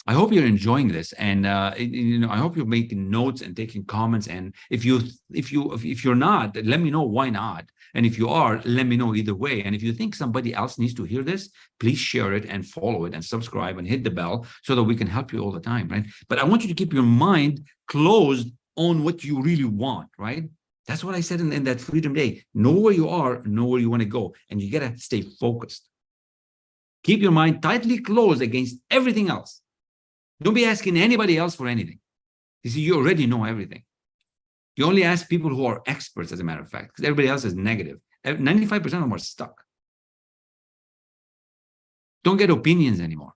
I hope you're enjoying this, and I hope you're making notes and taking comments. And if you're not, let me know why not. And if you are, let me know either way. And if you think somebody else needs to hear this, please share it and follow it and subscribe and hit the bell so that we can help you all the time, right? But I want you to keep your mind closed on what you really want, right? That's what I said in that Freedom Day. Know where you are, know where you want to go, and you got to stay focused. Keep your mind tightly closed against everything else. Don't be asking anybody else for anything. You see, you already know everything. You only ask people who are experts, as a matter of fact, because everybody else is negative. 95% of them are stuck. Don't get opinions anymore.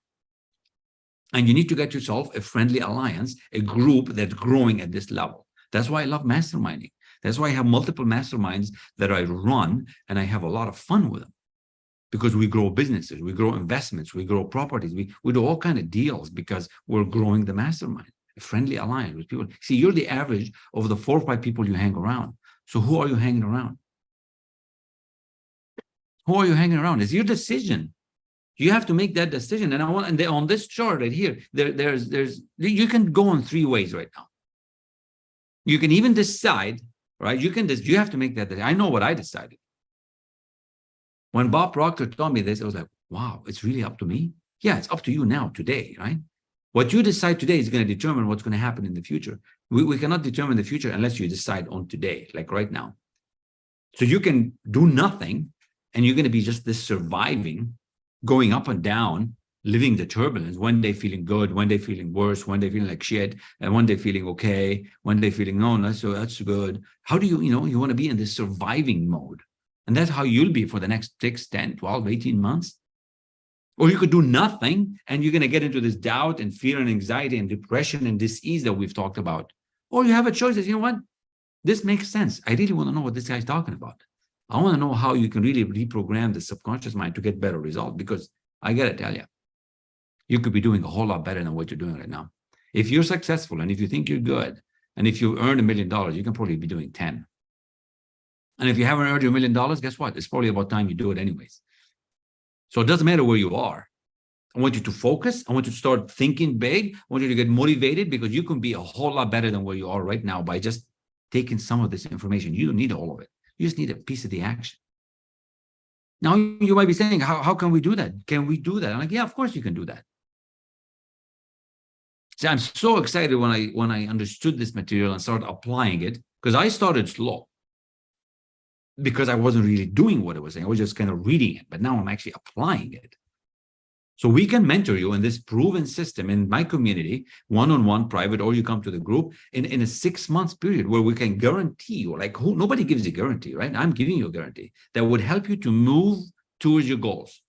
And you need to get yourself a friendly alliance, a group that's growing at this level. That's why I love masterminding. That's why I have multiple masterminds that I run, and I have a lot of fun with them. Because we grow businesses, we grow investments, we grow properties, we do all kinds of deals because we're growing the mastermind, a friendly alliance with people. See, you're the average of the 4 or 5 people you hang around. So who are you hanging around? Who are you hanging around? It's your decision. You have to make that decision. And on this chart right here, you can go on 3 ways right now. You can even decide, right? You have to make that decision. I know what I decided. When Bob Proctor told me this, I was like, wow, it's really up to me? Yeah, it's up to you now, today, right? What you decide today is going to determine what's going to happen in the future. We cannot determine the future unless you decide on today, like right now. So you can do nothing, and you're going to be just this surviving, going up and down, living the turbulence, one day feeling good, one day feeling worse, one day feeling like shit, and one day feeling okay, one day feeling, no, that's good. How do you want to be in this surviving mode? And that's how you'll be for the next 6, 10, 12, 18 months. Or you could do nothing, and you're going to get into this doubt and fear and anxiety and depression and disease that we've talked about. Or you have a choice that, you know what? This makes sense. I really want to know what this guy's talking about. I want to know how you can really reprogram the subconscious mind to get better results, because I got to tell you, you could be doing a whole lot better than what you're doing right now. If you're successful, and if you think you're good, and if you earn $1 million, you can probably be doing 10. And if you haven't earned your $1 million, guess what? It's probably about time you do it anyways. So it doesn't matter where you are. I want you to focus. I want you to start thinking big. I want you to get motivated, because you can be a whole lot better than where you are right now by just taking some of this information. You don't need all of it. You just need a piece of the action. Now, you might be saying, how can we do that? Can we do that? I'm like, yeah, of course you can do that. See, I'm so excited when I understood this material and started applying it, because I started slow, because I wasn't really doing what it was saying. I was just kind of reading it, but now I'm actually applying it. So we can mentor you in this proven system in my community, one-on-one, private, or you come to the group in a 6 months period, where we can guarantee you, like, nobody gives a guarantee, right? I'm giving you a guarantee that would help you to move towards your goals.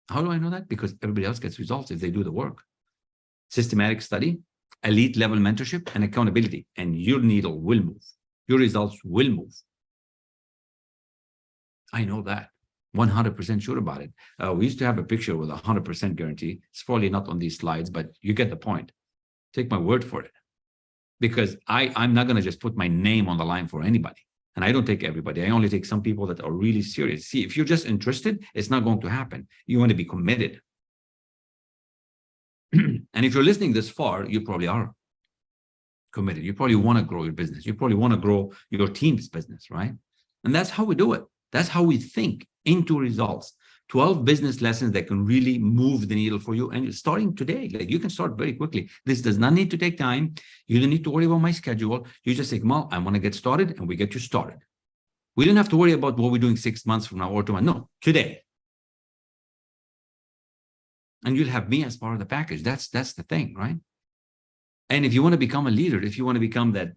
How do I know that? Because everybody else gets results if they do the work. Systematic study, elite level mentorship, and accountability, and your needle will move. Your results will move. I know that. 100% sure about it. We used to have a picture with 100% guarantee. It's probably not on these slides, but you get the point. Take my word for it. Because I'm not going to just put my name on the line for anybody. And I don't take everybody. I only take some people that are really serious. See, if you're just interested, it's not going to happen. You want to be committed. And if you're listening this far, you probably are committed. You probably want to grow your business. You probably want to grow your team's business, right? And that's how we do it. That's how we think into results. 12 business lessons that can really move the needle for you. And you're starting today. Like, you can start very quickly. This does not need to take time. You don't need to worry about my schedule. You just say, Kamal, I want to get started, and we get you started. We don't have to worry about what we're doing 6 months from now or tomorrow. No, today. And you'll have me as part of the package. That's the thing, right? And if you want to become a leader, if you want to become that,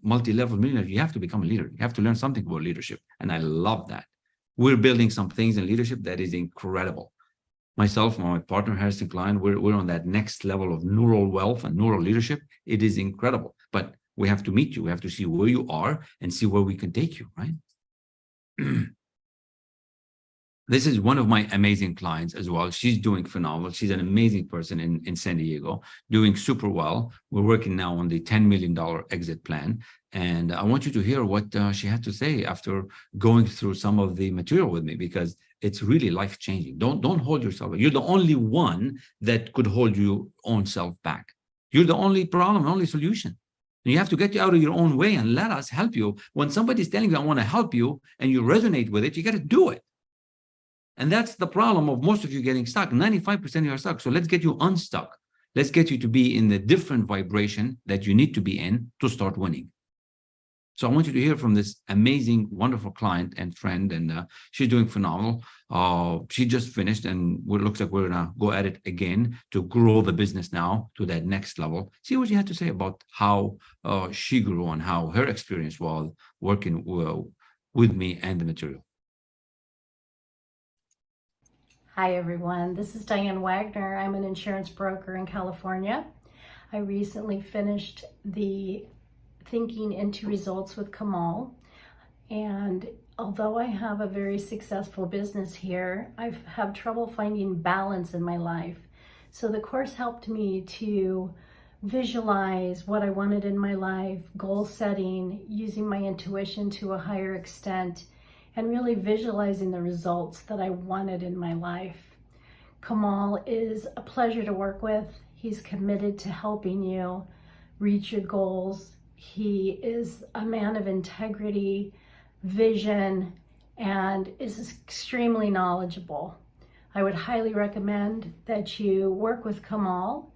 multi-level millionaire, you have to become a leader. You have to learn something about leadership. And I love that. We're building some things in leadership that is incredible. Myself and my partner, Harrison Klein, we're on that next level of neural wealth and neural leadership. It is incredible. But we have to meet you. We have to see where you are and see where we can take you, right? This is one of my amazing clients as well. She's doing phenomenal. She's an amazing person in San Diego, doing super well. We're working now on the $10 million exit plan. And I want you to hear what she had to say after going through some of the material with me, because it's really life-changing. Don't hold yourself back. You're the only one that could hold your own self back. You're the only problem, only solution. And you have to get you out of your own way and let us help you. When somebody's telling you, I want to help you, and you resonate with it, you got to do it. And that's the problem of most of you getting stuck. 95% of you are stuck. So let's get you unstuck. Let's get you to be in the different vibration that you need to be in to start winning. So I want you to hear from this amazing, wonderful client and friend, and she's doing phenomenal. She just finished, and it looks like we're going to go at it again to grow the business now to that next level. See what she had to say about how she grew and how her experience was working with me and the material. Hi everyone, this is Diane Wagner. I'm an insurance broker in California. I recently finished the Thinking into Results with Kamal, and although I have a very successful business here, I have trouble finding balance in my life. So the course helped me to visualize what I wanted in my life, goal setting, using my intuition to a higher extent, and really visualizing the results that I wanted in my life. Kamal is a pleasure to work with. He's committed to helping you reach your goals. He is a man of integrity, vision, and is extremely knowledgeable. I would highly recommend that you work with Kamal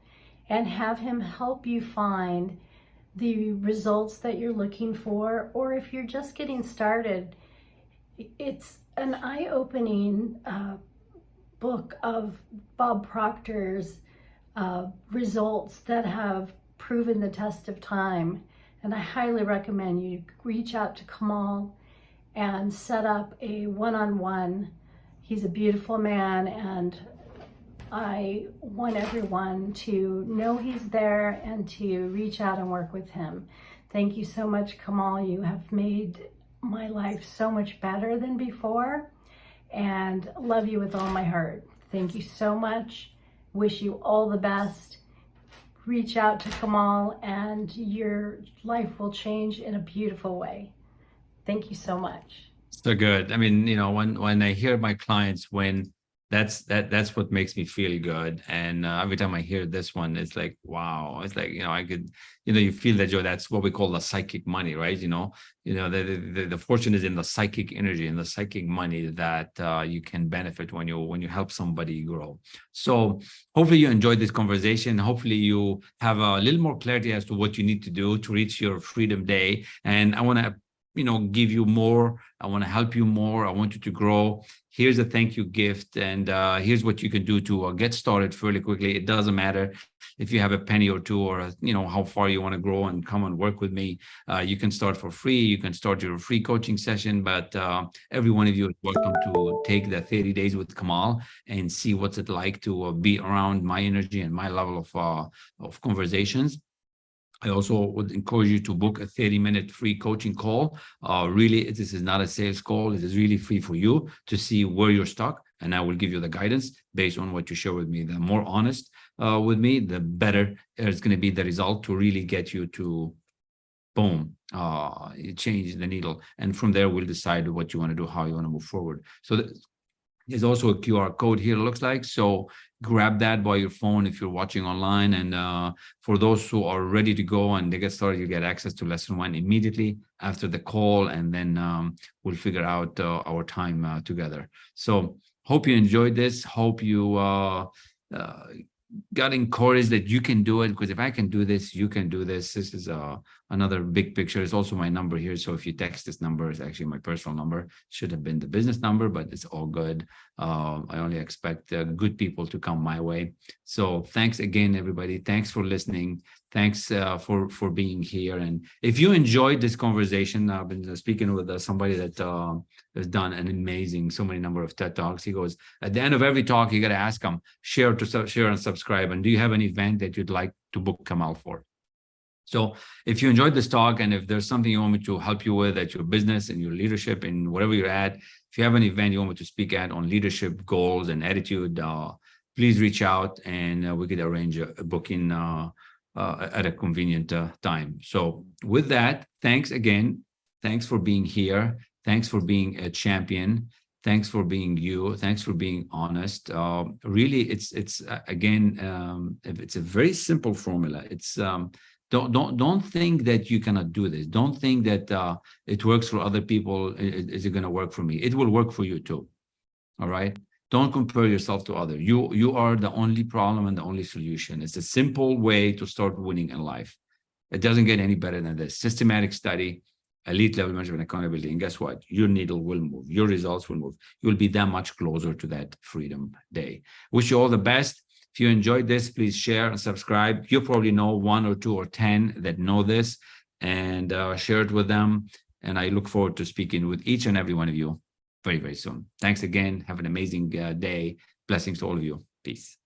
and have him help you find the results that you're looking for, or if you're just getting started, it's an eye-opening book of Bob Proctor's results that have proven the test of time. And I highly recommend you reach out to Kamal and set up a one-on-one. He's a beautiful man, and I want everyone to know he's there and to reach out and work with him. Thank you so much, Kamal. You have made my life so much better than before, and love you with all my heart. Thank you so much. Wish you all the best. Reach out to Kamal and your life will change in a beautiful way. Thank you so much. So good. I mean, when I hear my clients, when that's what makes me feel good. And every time I hear this one, it's like, wow, it's like, I could, you feel that joy. That's what we call the psychic money, right? The fortune is in the psychic energy and the psychic money that you can benefit when you help somebody grow. So hopefully you enjoyed this conversation. Hopefully you have a little more clarity as to what you need to do to reach your Freedom Day. And I want to give you more. I want to help you more. I want you to grow. Here's a thank you gift. And here's what you can do to get started fairly quickly. It doesn't matter if you have a penny or two, or how far you want to grow and come and work with me. You can start for free. You can start your free coaching session, but every one of you is welcome to take the 30 days with Kamal and see what's it like to be around my energy and my level of conversations. I also would encourage you to book a 30-minute free coaching call. Really, this is not a sales call. It is really free for you to see where you're stuck, and I will give you the guidance based on what you share with me. The more honest with me, the better it's going to be the result to really get you to, boom, change the needle. And from there, we'll decide what you want to do, how you want to move forward. So there's also a QR code here, it looks like. So grab that by your phone if you're watching online. And for those who are ready to go and they get started, you get access to lesson 1 immediately after the call. And then we'll figure out our time together. So hope you enjoyed this. Hope you got encouraged that you can do it, because if I can do this, you can do this. This is another big picture. It's also my number here. So if you text this number, it's actually my personal number. Should have been the business number, but it's all good. I only expect good people to come my way. So thanks again, everybody. Thanks for listening. Thanks for being here. And if you enjoyed this conversation, I've been speaking with somebody that has done an amazing, so many number of TED Talks. He goes, at the end of every talk, you got to ask them, share and subscribe. And do you have an event that you'd like to book Kamal for? So if you enjoyed this talk, and if there's something you want me to help you with at your business and your leadership and whatever you're at, if you have an event you want me to speak at on leadership goals and attitude, please reach out and we could arrange a booking at a convenient time. So with that, thanks again. Thanks for being here. Thanks for being a champion. Thanks for being you. Thanks for being honest. Really, it's again, it's a very simple formula. It's don't think that you cannot do this. Don't think that it works for other people. Is it going to work for me? It will work for you too. All right. Don't compare yourself to others. You are the only problem and the only solution. It's a simple way to start winning in life. It doesn't get any better than this. Systematic study, elite level measurement, accountability. And guess what? Your needle will move. Your results will move. You'll be that much closer to that Freedom Day. Wish you all the best. If you enjoyed this, please share and subscribe. You probably know 1 or 2 or 10 that know this, and share it with them. And I look forward to speaking with each and every one of you very, very soon. Thanks again. Have an amazing day. Blessings to all of you. Peace.